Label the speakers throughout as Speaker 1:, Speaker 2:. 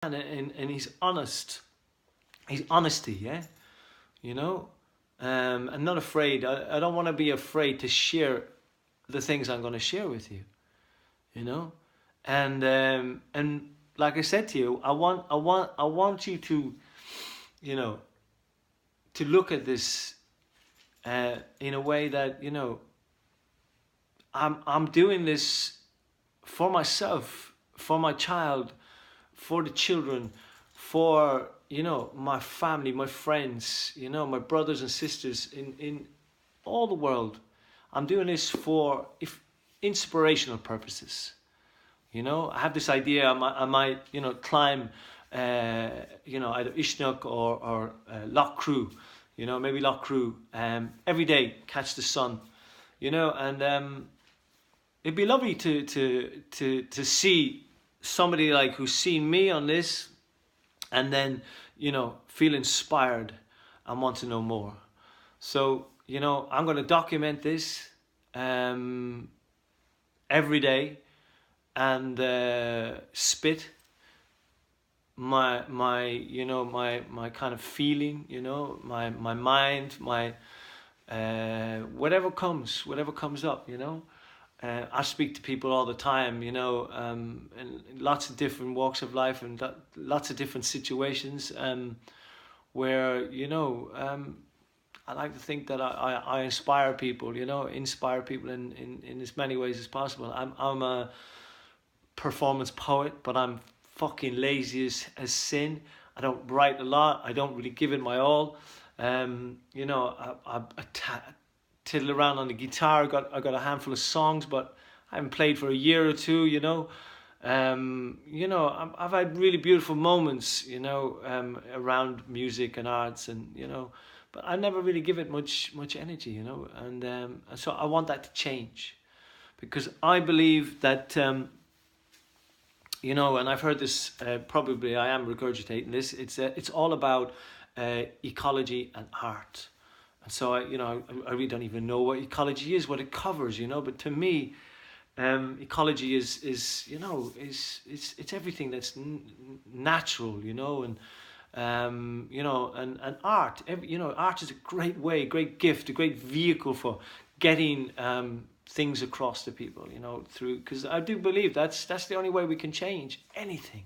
Speaker 1: and he's honest. He's honesty, yeah. You know, and not afraid. I don't want to be afraid to share the things I'm going to share with you. You know, and like I said to you, I want you to, you know, to look at this in a way that, you know, I'm doing this for myself, for my child, for the children, for, you know, my family, my friends, you know, my brothers and sisters in all the world. I'm doing this for if inspirational purposes. You know, I have this idea. I might you know, climb, you know, either Ishnok or Loch Crew. You know, maybe Loch Crew. Every day, catch the sun. You know, and it'd be lovely to see somebody like who's seen me on this, and then, you know, feel inspired and want to know more. So, you know, I'm going to document this um, every day, and spit my you know, my kind of feeling, you know, my mind, my whatever comes up, you know. I speak to people all the time, you know, in lots of different walks of life, and lots of different situations, where, you know, I like to think that I inspire people, you know, inspire people in as many ways as possible. I'm a performance poet, but I'm fucking lazy as sin. I don't write a lot. I don't really give it my all. You know, I tiddle around on the guitar. I got a handful of songs, but I haven't played for a year or two. You know, I've had really beautiful moments, you know, around music and arts, and, you know, but I never really give it much energy, you know, and so I want that to change, because I believe that. You know, and I've heard this. Probably, I am regurgitating this. It's all about ecology and art, and so you know, I really don't even know what ecology is, what it covers, you know. But to me, ecology is you know, it's everything that's natural, you know, and you know, and art. You know, art is a great way, great gift, a great vehicle for getting things across to people, you know, through, because I do believe that's the only way we can change anything,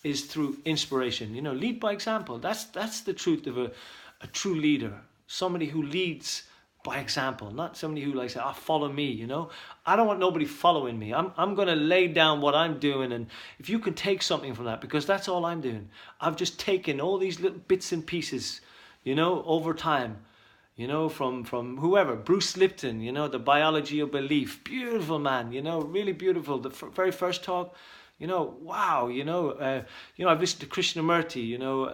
Speaker 1: is through inspiration. You know, lead by example. That's the truth of a true leader. Somebody who leads by example, not somebody who like say, "Oh, follow me." You know, I don't want nobody following me. I'm gonna lay down what I'm doing, and if you can take something from that, because that's all I'm doing. I've just taken all these little bits and pieces, you know, over time. You know, from whoever, Bruce Lipton, you know, The Biology of Belief, beautiful man, you know, really beautiful. The very first talk, you know, wow, you know, I've listened to Krishnamurti, you know,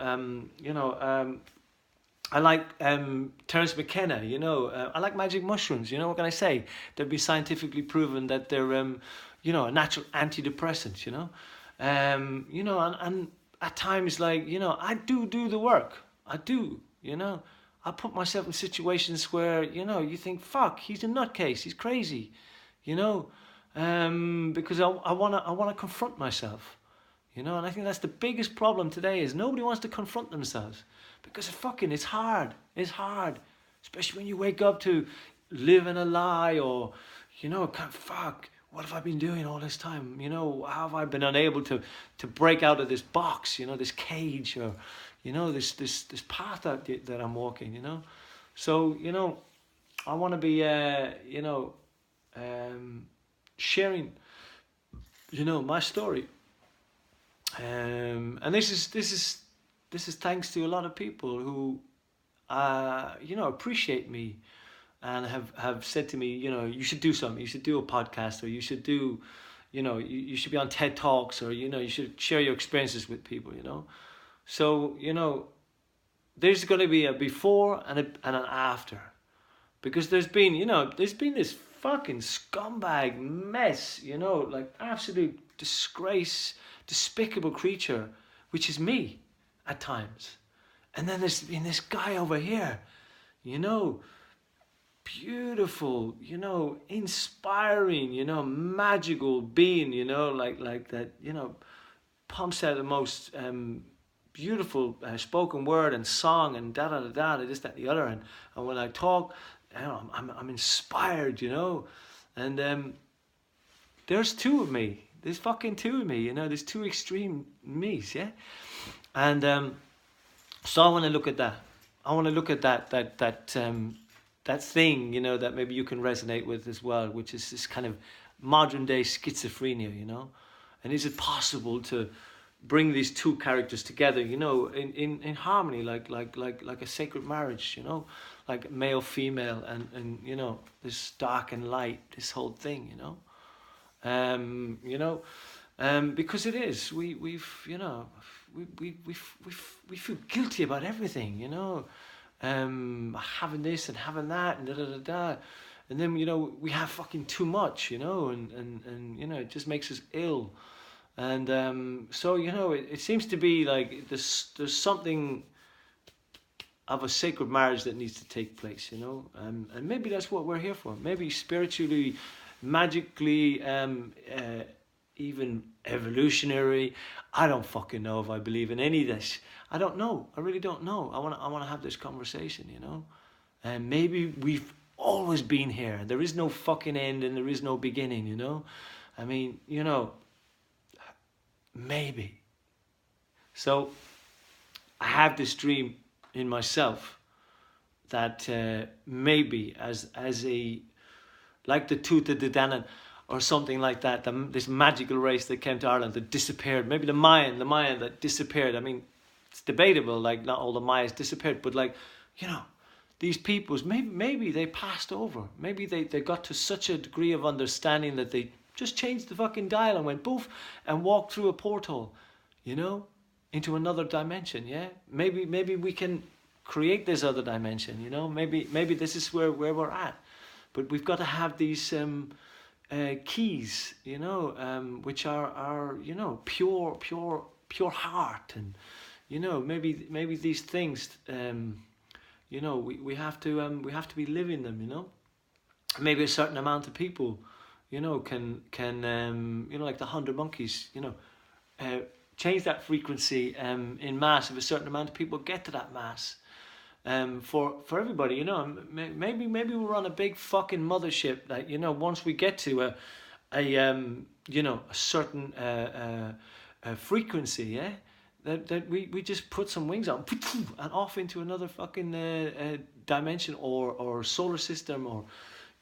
Speaker 1: I like Terence McKenna, you know, I like magic mushrooms, you know, what can I say? They've been scientifically proven that they're, you know, a natural antidepressant, you know, and at times, like, you know, I do the work, I do, you know. I put myself in situations where, you know, you think, fuck, he's a nutcase, he's crazy, you know, because I wanna confront myself, you know, and I think that's the biggest problem today, is nobody wants to confront themselves, because it's hard, especially when you wake up to live in a lie, or, you know, fuck, what have I been doing all this time? You know, how have I been unable to break out of this box, you know, this cage, or, you know, this path that I'm walking, you know. So, you know, I want to be, you know, sharing, you know, my story. And this is thanks to a lot of people who, you know, appreciate me, and have said to me, you know, you should do something, you should do a podcast, or you should do, you know, you should be on TED Talks, or, you know, you should share your experiences with people, you know. So, you know, there's going to be a before and an after, because there's been, you know, this fucking scumbag mess, you know, like absolute disgrace, despicable creature, which is me at times. And then there's been this guy over here, you know, beautiful, you know, inspiring, you know, magical being, you know, like that, you know, pumps out the most beautiful spoken word and song and da da da da, this, that, and the other. And when I talk, you know, I'm inspired, you know. And there's two of me. There's fucking two of me, you know. There's two extreme me's, yeah. And so I want to look at that. I want to look at that thing, you know, that maybe you can resonate with as well, which is this kind of modern day schizophrenia, you know. And is it possible to bring these two characters together, you know, in harmony, like a sacred marriage, you know, like male, female, and you know, this dark and light, this whole thing, you know. You know, because it is, we've you know, we feel guilty about everything, you know, having this and having that and da da da da, and then, you know, we have fucking too much, you know, and you know, it just makes us ill. And so, you know, it seems to be like there's something of a sacred marriage that needs to take place, you know, and maybe that's what we're here for. Maybe spiritually, magically, even evolutionary. I don't fucking know if I believe in any of this. I don't know. I really don't know. I want to have this conversation, you know, and maybe we've always been here. There is no fucking end and there is no beginning, you know. I mean, you know. Maybe. So I have this dream in myself that maybe as a, like the tooth of the Dandelion or something like that, this magical race that came to Ireland that disappeared. Maybe the Mayan that disappeared. I mean, it's debatable, like not all the Mayas disappeared, but like, you know, these peoples, maybe they passed over. Maybe they got to such a degree of understanding that they just changed the fucking dial and went poof and walked through a portal, you know, into another dimension. Yeah, maybe we can create this other dimension. You know, maybe this is where we're at, but we've got to have these keys, you know, which are you know, pure heart, and you know, maybe these things, you know, we have to be living them. You know, maybe a certain amount of people, you know, can you know, like the 100 monkeys, you know, change that frequency in mass. If a certain amount of people get to that mass, for everybody, you know, maybe we're on a big fucking mothership that, you know, once we get to a you know, a certain frequency, yeah, that we just put some wings on and off into another fucking dimension or solar system, or,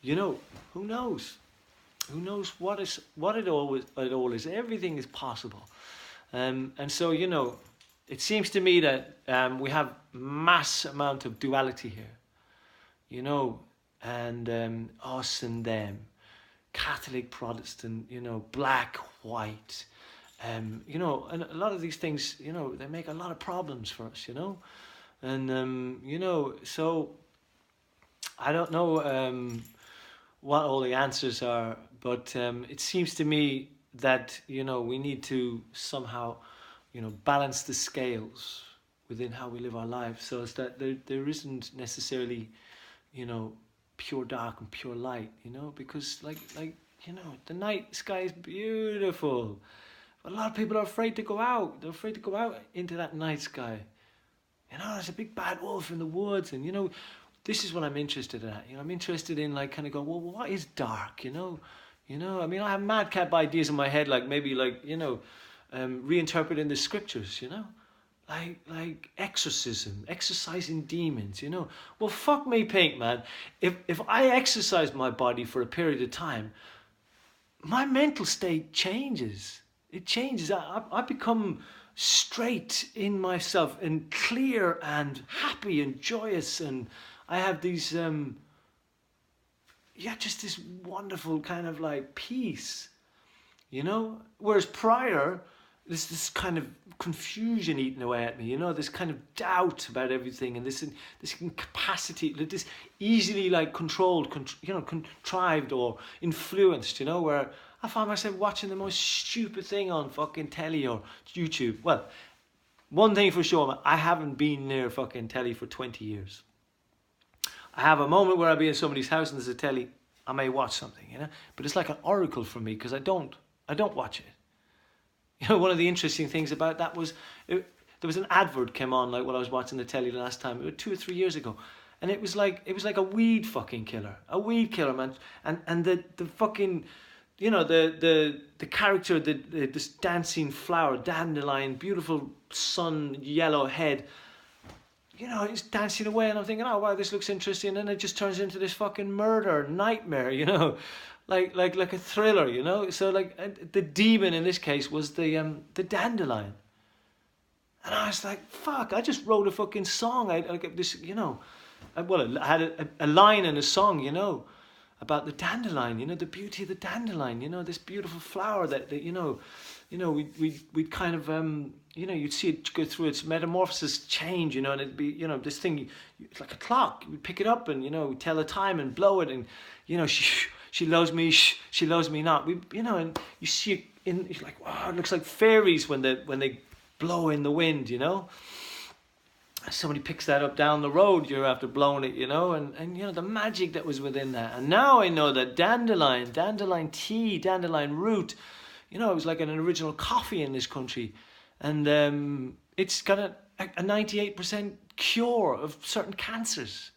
Speaker 1: you know, who knows. Who knows what it all is? Everything is possible, and so, you know, it seems to me that we have mass amount of duality here, you know, and us and them, Catholic, Protestant, you know, black, white, you know, and a lot of these things, you know, they make a lot of problems for us, you know, and you know, so I don't know what all the answers are, but it seems to me that, you know, we need to somehow, you know, balance the scales within how we live our lives, so as that there isn't necessarily, you know, pure dark and pure light, you know, because like you know, the night sky is beautiful, but a lot of people are afraid to go out. They're afraid to go out into that night sky. You know, there's a big bad wolf in the woods, and, you know, this is what I'm interested in. You know, I'm interested in, like, kind of going, well, what is dark? You know, I mean, I have madcap ideas in my head, like maybe, like, you know, reinterpreting the scriptures. You know, like exorcising demons. You know, well, fuck me, pink, man. If I exercise my body for a period of time, my mental state changes. It changes. I become straight in myself and clear and happy and joyous, and I have these just this wonderful kind of like peace, you know, whereas prior there's this kind of confusion eating away at me, you know, this kind of doubt about everything, and this incapacity, this easily like controlled, you know, contrived or influenced, you know, where I find myself watching the most stupid thing on fucking telly or YouTube. Well, one thing for sure, I haven't been near fucking telly for 20 years. I have a moment where I'll be in somebody's house and there's a telly, I may watch something, you know, but it's like an oracle for me, because I don't watch it. You know, one of the interesting things about that was there was an advert came on like while I was watching the telly the last time. It was 2 or 3 years ago, and it was like a weed fucking killer, man. And the fucking, you know, the character, this dancing flower, dandelion, beautiful sun yellow head. You know, he's dancing away, and I'm thinking, oh wow, this looks interesting, and then it just turns into this fucking murder nightmare, you know, like a thriller, you know. So like the demon in this case was the dandelion, and I was like, fuck, I just wrote a fucking song. I get this, you know, I had a line in a song, you know, about the dandelion, you know, the beauty of the dandelion, you know, this beautiful flower that you know, we'd kind of you know, you'd see it go through its metamorphosis, change, you know, and it'd be, you know, this thing, it's like a clock. You pick it up and, you know, tell the time and blow it, and, you know, she loves me, she loves me not. We, you know, and you see it in, it's like, wow, it looks like fairies when they blow in the wind, you know. Somebody picks that up down the road, you're after blowing it, you know, and you know, the magic that was within that. And now I know that dandelion tea, dandelion root, you know, it was like an original coffee in this country. And it's got a 98% cure of certain cancers.